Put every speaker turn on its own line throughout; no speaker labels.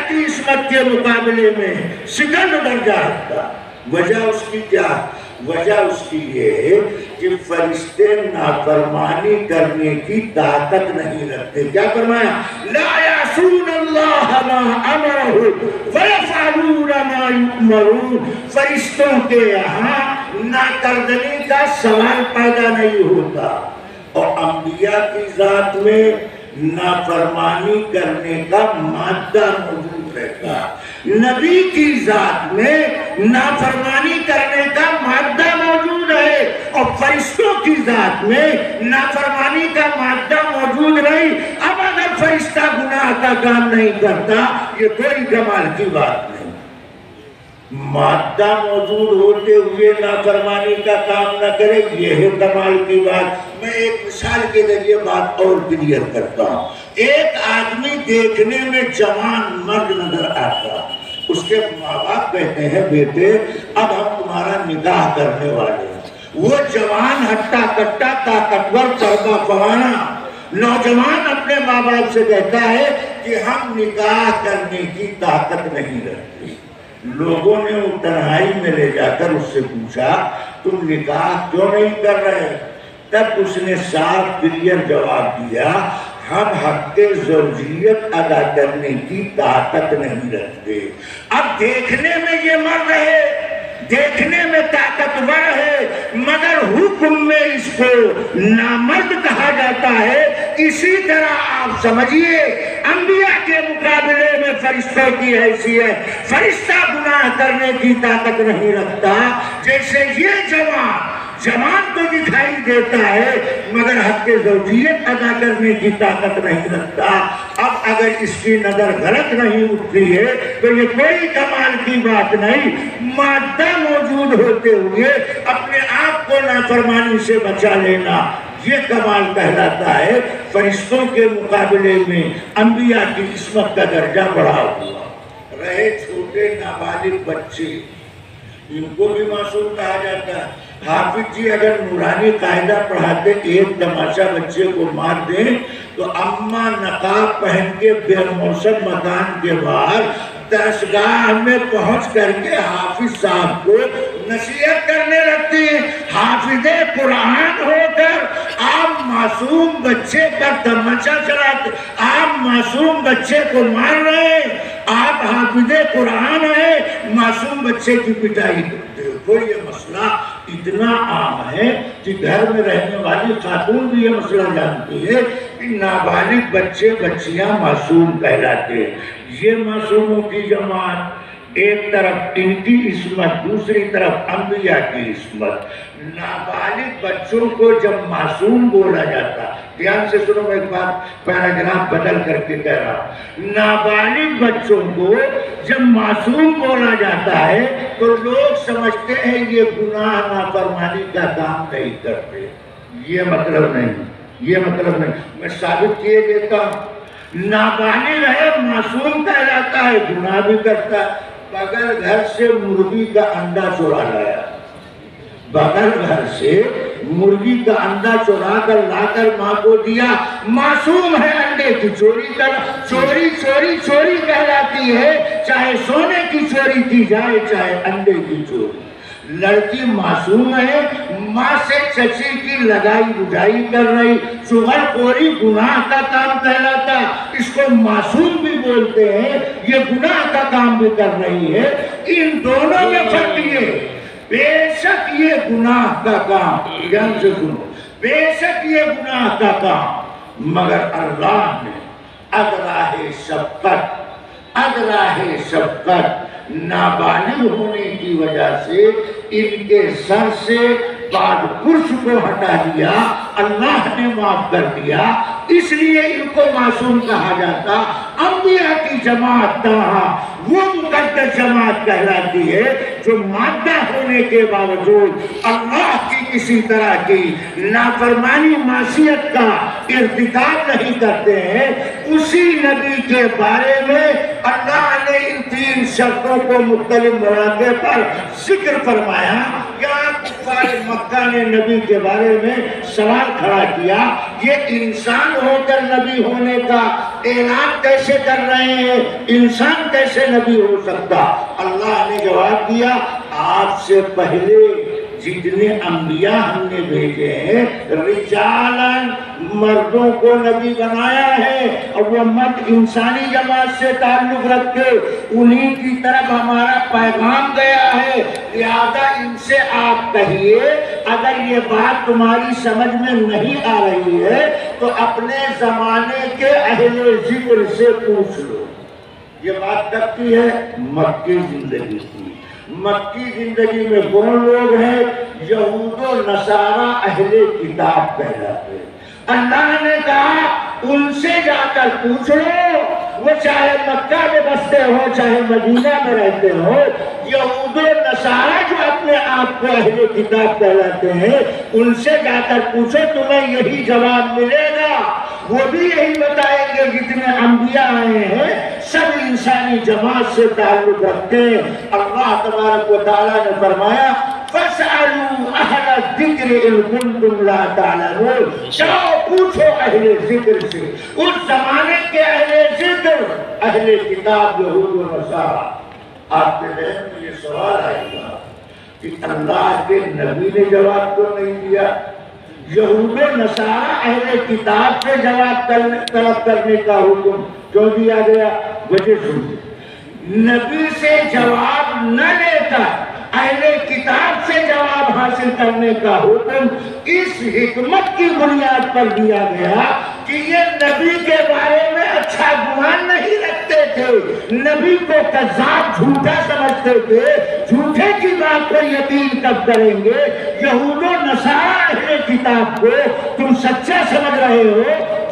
کی عصمت کے مقابلے میں سیکنڈ درجہ رکھتا۔ وجہ اس کی کیا؟ وجہ اس کی یہ ہے کہ فرشتے نافرمانی کرنے کی طاقت نہیں رکھتے۔ کیا فرمایا؟ لا یعصون اللہ ما امرہ ویفعلون ما یؤمرون۔ فرشتوں کے یہاں ناکردنی کا سوال پیدا نہیں ہوتا، اور انبیاء کی ذات میں نافرمانی کرنے کا مادہ موجود رہتا۔ نبی کی ذات میں نافرمانی کرنے کا مادہ موجود ہے، اور فرشتوں کی ذات میں نافرمانی کا مادہ موجود نہیں۔ اب اگر فرشتہ گناہ کا کام نہیں کرتا، یہ کوئی کمال کی بات نہیں۔ مادہ موجود ہوتے ہوئے نافرمانی کا کام نہ کرے، یہ ہے کمال کی بات۔ میں ایک مثال کے ذریعے بات اور کلیئر کرتا ہوں۔ ایک آدمی دیکھنے میں جوان مرد نظر آتا، اس کے ماں باپ کہتے ہیں بیٹے اب ہم تمہارا نکاح کرنے والے ہیں۔ وہ جوان ہٹا کٹا طاقتور چڑھا پوانا نوجوان اپنے ماں باپ سے کہتا ہے کہ ہم نکاح کرنے کی طاقت نہیں رکھتے۔ لوگوں نے وہ تنہائی میں لے جا کر اس سے پوچھا تم نکاح کیوں نہیں کر رہے؟ تب اس نے صاف کلیئر جواب دیا ہم حق زوجیت ادا کرنے کی طاقت نہیں رکھتے۔ اب دیکھنے میں یہ مرد ہے، دیکھنے میں طاقتور ہے، مگر حکم میں اس کو نامرد کہا جاتا ہے۔ اسی طرح آپ سمجھیے انبیاء کے مقابلے میں فرشتوں کی حیثیت، فرشتہ گناہ کرنے کی طاقت نہیں رکھتا۔ جیسے یہ جوان تو دکھائی دیتا ہے مگر حق زوجیت ادا کرنے کی طاقت نہیں رکھتا۔ اب اگر اس کی نظر غلط نہیں اٹھتی ہے تو یہ کوئی کمال کی بات نہیں۔ مادہ موجود ہوتے ہوئے اپنے آپ کو نافرمانی سے بچا لینا یہ کمال کہلاتا ہے۔ فرشتوں کے مقابلے میں انبیاء کی عصمت کا درجہ بڑھا ہوا۔ رہے چھوٹے نابالغ بچے، ان کو بھی معصوم کہا جاتا ہے۔ حافظ جی اگر نورانی قاعدہ پڑھاتے ایک تماشا بچے کو مار دیں تو اماں نقاب پہن کے بے موسم مکان کے باہر درسگاہ میں پہنچ کر کے حافظ صاحب کو نصیحت کرنے لگتی ہیں۔ حافظ قرآن ہو کر آپ معصوم بچے پر تماشا چلاتے، آپ معصوم بچے کو مار رہے ہیں، آپ حافظ قرآن ہیں، معصوم بچے کی پٹائی کرتے ہو۔ یہ مسئلہ اتنا عام ہے کہ گھر میں رہنے والی خاتون بھی یہ مسئلہ جانتی ہے کہ نابالغ بچے بچیاں معصوم کہلاتے ہیں۔ یہ معصوموں کی جماعت، ایک طرف ان کی عصمت، دوسری طرف انبیاء کی عصمت۔ نابالغ بچوں کو جب معصوم بولا جاتا، دھیان سے سنو میں ایک بات پیراگراف بدل کر کے کہہ رہا ہوں، نابالغ بچوں کو جب معصوم بولا جاتا ہے تو لوگ سمجھتے ہیں یہ گناہ نافرمانی کا کام نہیں کرتے۔ یہ مطلب نہیں، یہ مطلب نہیں۔ میں ثابت کیے دیتا ہوں، نابالغ ہے معصوم کہلاتا ہے، گناہ بھی کرتا ہے۔ بغل گھر سے مرغی کا انڈا چورا لایا، بغل گھر سے مرغی کا انڈا چورا کر لا کر ماں کو دیا، معصوم ہے انڈے کی چوری کر، چوری چوری چوری کہلاتی ہے، چاہے سونے کی چوری کی جائے چاہے انڈے کی چوری۔ لڑکی معصوم ہے، ماں سے چچی کی لگائی بجائی کر رہی، چغل خوری گناہ کا کام کہلاتا، اس کو معصوم بھی بولتے ہیں، یہ گناہ کا کام بھی کر رہی ہے۔ ان دونوں میں فرق یہ، بے شک یہ گناہ کا کام، دھیان سے سنو، بے شک یہ گناہ کا کام، مگر اللہ نے اگراہ شفقت نابالغ ہونے کی وجہ سے ان کے سر سے بعد پرش کو ہٹا دیا، اللہ نے معاف کر دیا، اس لیے ان کو معصوم کہا جاتا۔ انبیاء کی جماعت تہا وہ مقدس جماعت کہلاتی ہے جو مادہ ہونے کے باوجود اللہ کی کسی طرح کی نافرمانی معصیت کا ارتکاب نہیں کرتے ہیں۔ اسی نبی کے بارے میں اللہ نے ان تین شرطوں کو مختلف مواقع پر ذکر فرمایا۔ کیا کفار مکہ نے نبی کے بارے میں سوال کھڑا کیا یہ انسان ہو کر نبی ہونے کا اعلان کیسے کر رہے ہیں؟ انسان کیسے نبی ہو سکتا؟ اللہ نے جواب دیا آپ سے پہلے جتنے انبیاء ہم نے بھیجے ہیں رجالن مردوں کو نبی بنایا ہے، اور وہ مرد انسانی جماعت سے تعلق رکھتے انہی کی طرف ہمارا پیغام گیا ہے، لہذا ان سے آپ کہیے اگر یہ بات تمہاری سمجھ میں نہیں آ رہی ہے تو اپنے زمانے کے اہل ذکر سے پوچھ لو۔ یہ بات کب کی ہے؟ مکی زندگی کی۔ مکی زندگی میں کون لوگ ہیں؟ یہود و نصارہ اہل کتاب کہلاتے ہیں۔ اللہ نے کہا ان سے جا کر پوچھ لو، وہ چاہے مکہ میں بستے ہو چاہے مدینہ میں رہتے ہو، یہود و نصارہ جو اپنے آپ کو اہل کتاب کہلاتے ہیں ان سے جا کر پوچھو، تمہیں یہی جواب ملے گا۔ وہ بھی یہی بتائیں گے جتنے انبیاء آئے ہیں سب انسانی جماعت سے تعلق رکھتے ہیں۔ اللہ تبارک و تعالیٰ نے فرمایا فَاسْأَلُوا أَهْلَ الذِّكْرِ إِن كُنتُمْ لَا تَعْلَمُونَ، جاؤ پوچھو اہل ذکر سے، اس زمانے کے اہل ذکر، اہل کتاب یہود و نصارہ۔ آپ کے ذہن میں یہ سوال آئے گا کہ اللہ کے نبی نے جواب تو نہیں دیا، یہود و نصارہ اہل کتاب سے جواب طلب کرنے کا حکم کیوں دیا گیا؟ وجہ سنیے، نبی سے جواب نہ لے کر اہل کتاب سے جواب حاصل کرنے کا حکم اس حکمت کی بنیاد پر دیا گیا کہ یہ نبی کے بارے میں اچھا گمان نہیں رکھتے تھے، نبی کو کذاب جھوٹا سمجھتے تھے، جھوٹے کی بات پر یقین کب کریں گے؟ یہود و نصارہ اہل کتاب کو تم سچا سمجھ رہے ہو،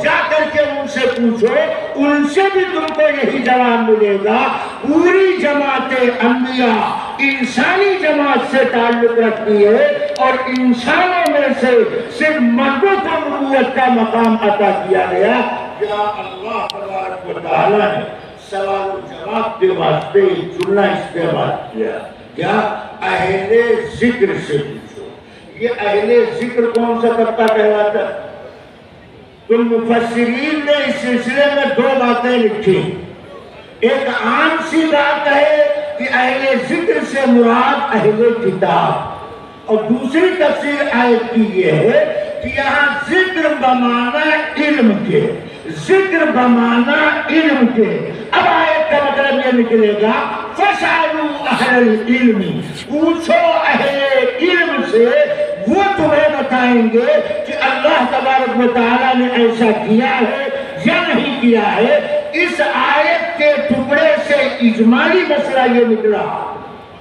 جا کر کے ان سے پوچھو، ان سے بھی تم کو یہی جواب ملے گا۔ پوری جماعت انبیاء انسانی جماعت سے تعلق رکھتی ہے اور انسانوں میں سے صرف مردوں کو نبوت کا مقام عطا کیا گیا۔ جہاں اللہ تبارک و تعالیٰ نے سوال و جواب کے واسطے جملہ استعمال کیا، کیا؟ اہل ذکر سے پوچھو۔ یہ اہل ذکر کون سا طبقہ کہلاتا ہے؟ تو مفسرین نے اس سلسلے میں دو باتیں لکھی۔ ایک عام سی بات ہے کہ اہل ذکر سے مراد اہل کتاب، اور دوسری تفسیر آیت کی یہ ہے کہ یہاں ذکر بمعنی علم کے، ذکر بمعنی علم کے۔ اب آیت کا مطلب یہ نکلے گا فَاسْأَلُوا أَهْلَ الْعِلْمِ، پوچھو اہل علم سے، وہ تمہیں بتائیں گے کہ اللہ تبارک و تعالیٰ نے ایسا کیا ہے یا نہیں کیا ہے۔ اس آیت کے ٹکڑے سے اجمالی مسئلہ یہ نکلا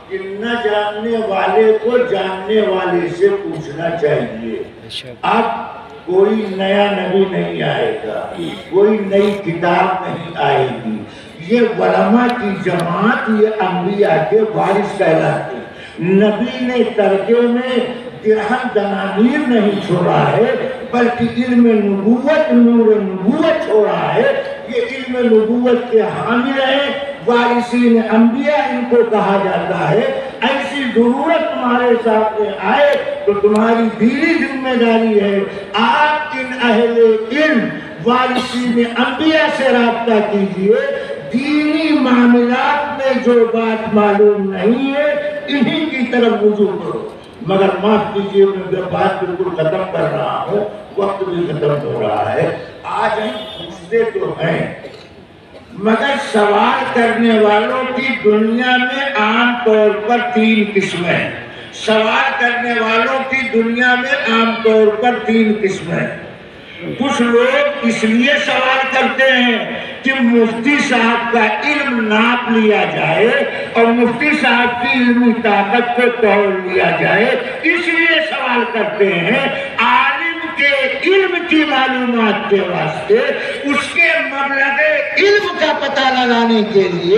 کہ نہ جاننے والے کو جاننے والے سے پوچھنا چاہیے۔ اب کوئی نیا نبی نہیں آئے گا، کوئی نئی کتاب نہیں آئے گی، یہ علماء کی جماعت، یہ انبیاء کے وارث کہلاتے ہیں۔ نبی نے ترکے میں درہم دنانیر نہیں چھوڑا ہے بلکہ علم نبوت، نور نبوت چھوڑا ہے۔ یہ علم نبوت کے حامل ہیں، وارثین انبیاء ان کو کہا جاتا ہے۔ ایسی ضرورت تمہارے سامنے آئے تو تمہاری دینی ذمہ داری ہے آپ ان اہل علم وارثین انبیاء سے رابطہ کیجئے، دینی معاملات میں جو بات معلوم نہیں ہے انہی کی طرف رجوع کرو۔ مگر معاف کیجئے میں بات بالکل ختم کر رہا ہوں، وقت بھی ختم ہو رہا ہے۔ آج ہم پوچھتے تو ہیں مگر سوال کرنے والوں کی دنیا میں عام طور پر تین قسمیں، سوال کرنے والوں کی دنیا میں عام طور پر تین قسمیں۔ کچھ لوگ اس لیے سوال کرتے ہیں کہ مفتی صاحب کا علم ناپ لیا جائے اور مفتی صاحب کی علمی طاقت کو توڑ لیا جائے، اس لیے سوال کرتے ہیں۔ عالم کے علم کی معلومات کے واسطے، اس کے مبلغ علم کا پتہ لگانے کے لیے،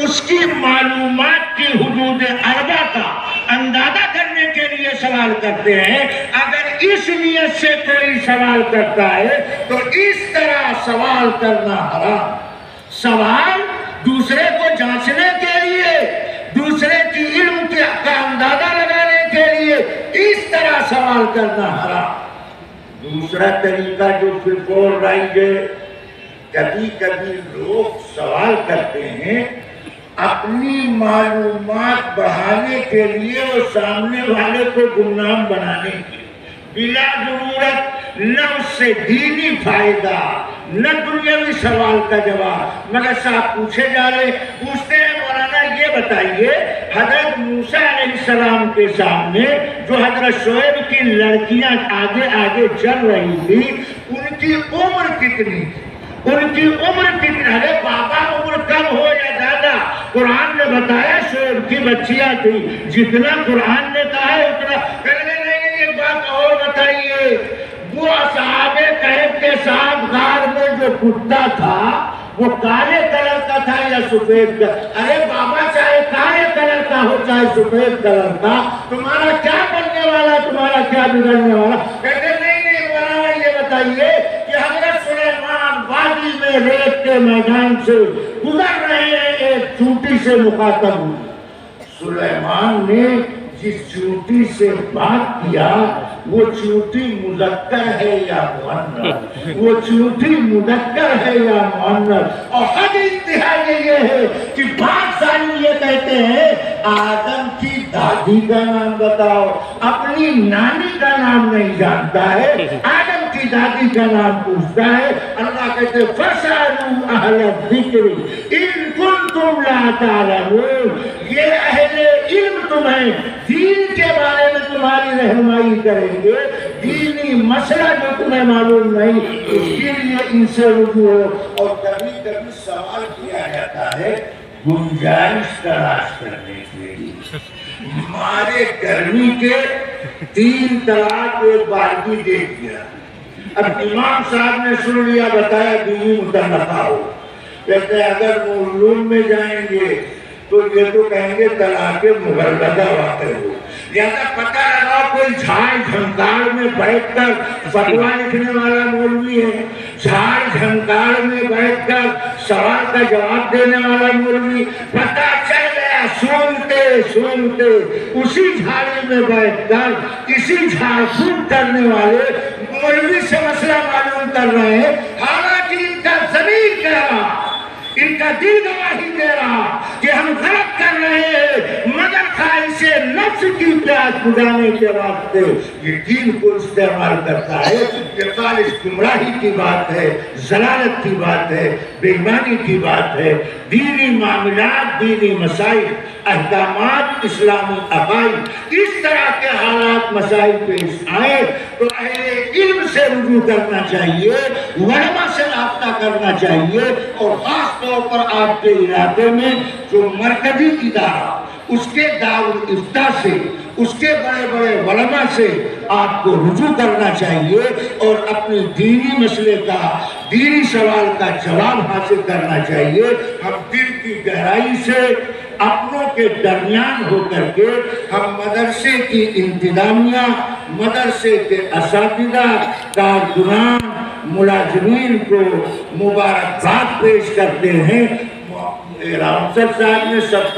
اس کی معلومات کی حدود اربع کا اندازہ کرنے کے لیے سوال کرتے ہیں۔ اگر اس نیت سے کوئی سوال کرتا ہے تو اس طرح سوال کرنا حرام۔ سوال دوسرے کو جانچنے کے لیے، دوسرے کی علم کا اندازہ لگانے کے لیے اس طرح سوال کرنا حرام۔ دوسرا طریقہ جو پھر فور رائج ہے، کبھی کبھی لوگ سوال کرتے ہیں اپنی معلومات بڑھانے کے لیے اور سامنے والے کو گمنام بنانے کے لیے، بلا ضرورت نہ اس سے دینی فائدہ نہ دنیاوی سوال کا جواب۔ مگر صاحب پوچھے جا رہے، پوچھتے ہیں مولانا یہ بتائیے، حضرت موسیٰ علیہ السلام کے سامنے جو حضرت شعیب کی لڑکیاں آگے آگے چل رہی تھی، ان کی عمر کتنی تھی؟ ان کی عمر کتنی؟ ارے بابا عمر کم ہو یا زیادہ، قرآن نے بتایا شعیب کی بچیاں تھی، جتنا قرآن نے کہا ہے اتنا۔ نہیں ایک بات اور بتائیے، وہ اصحاب کہف کے ساتھ غار میں جو کتا تھا وہ کالے کلر کا تھا یا سفید کا؟ ارے بابا چاہے کالے کلر کا ہو چاہے سفید کلر کا، تمہارا کیا بننے والا، تمہارا کیا بگڑنے والا؟ کہتے نہیں مولانا یہ بتائیے کہ حضرت سلیمان وادی میں ریت کے میدان سے گزر رہے ہیں، ایک چونٹی سے مخاطب ہوئے، سلیمان نے جس چونٹی سے بات کیا وہ چونٹی مذکر ہے یا مؤنث؟ وہ چونٹی مذکر ہے یا مؤنث؟ اور حد انتہا یہ ہے کہ بات ساری یہ کہتے ہیں آدم کی دادی کا نام بتاؤ، اپنی نانی کا نام نہیں جانتا ہے، آدم کی دادی کا نام پوچھتا ہے۔ اللہ کہتے فَاسْأَلُوا أَهْلَ الذِّكْرِ إِن كُنتُمْ لَا تَعْلَمُونَ، یہ اہل علم تمہیں دین کے بارے میں تمہاری رہنمائی کریں گے، دینی مسئلہ جو تمہیں معلوم نہیں اس کے لیے ان سے رجوع ہو۔ اور کبھی کبھی سوال کیا جاتا ہے گنجائش تلاش کرنے کے لیے، ہمارے گرمی کے 3 طلاق ایک بار بھی دے دیا، اب امام صاحب نے سن لیا، بتایا بیوی مطلقہ ہو، کہتے ہیں اگر معلوم میں جائیں گے تو یہ تو کہیں گے طلاق مغلظہ واقع ہو، لہذا پتہ لگا کوئی جھاڑ جھنکار میں بیٹھ کر فتویٰ لکھنے والا مولوی ہے، جھاڑ جھنکار میں بیٹھ کر سوال کا جواب دینے والا مولوی، پتہ چل گیا سنتے سنتے اسی جھاڑی میں بیٹھ کر اسی جھاڑ پھونک کرنے والے مولوی سے مسئلہ معلوم کر رہے ہیں، حالانکہ ان کا ضمیر کہہ رہا، ان کا دل گواہی دے رہا کہ ہم غلط کر رہے ہیں، مگر خواہش نفس کی پیاس بجھانے کے واسطے یہ دین کو استعمال کرتا ہے۔ یہ خالص گمراہی کی بات ہے، ضلالت کی بات ہے، بے ایمانی کی بات ہے۔ دینی معاملات، دینی مسائل، احکامات، اسلامی عقائد، اس طرح کے حالات مسائل پیش آئے تو اہل علم سے رجوع کرنا چاہیے، علماء سے رابطہ کرنا چاہیے، اور خاص طور پر آپ کے علاقے میں جو مرکزی ادارہ، اس کے دارالافتاء سے، اس کے بڑے بڑے علماء سے آپ کو رجوع کرنا چاہیے اور اپنی دینی مسئلے کا، دینی سوال کا جواب حاصل کرنا چاہیے۔ ہم دل کی گہرائی سے اپنوں کے درمیان ہو کر کے ہم مدرسے کی انتظامیہ، مدرسے کے اساتذہ، کارکنان، ملازمین کو مبارکباد پیش کرتے ہیں۔ راؤنسر صاحب نے سب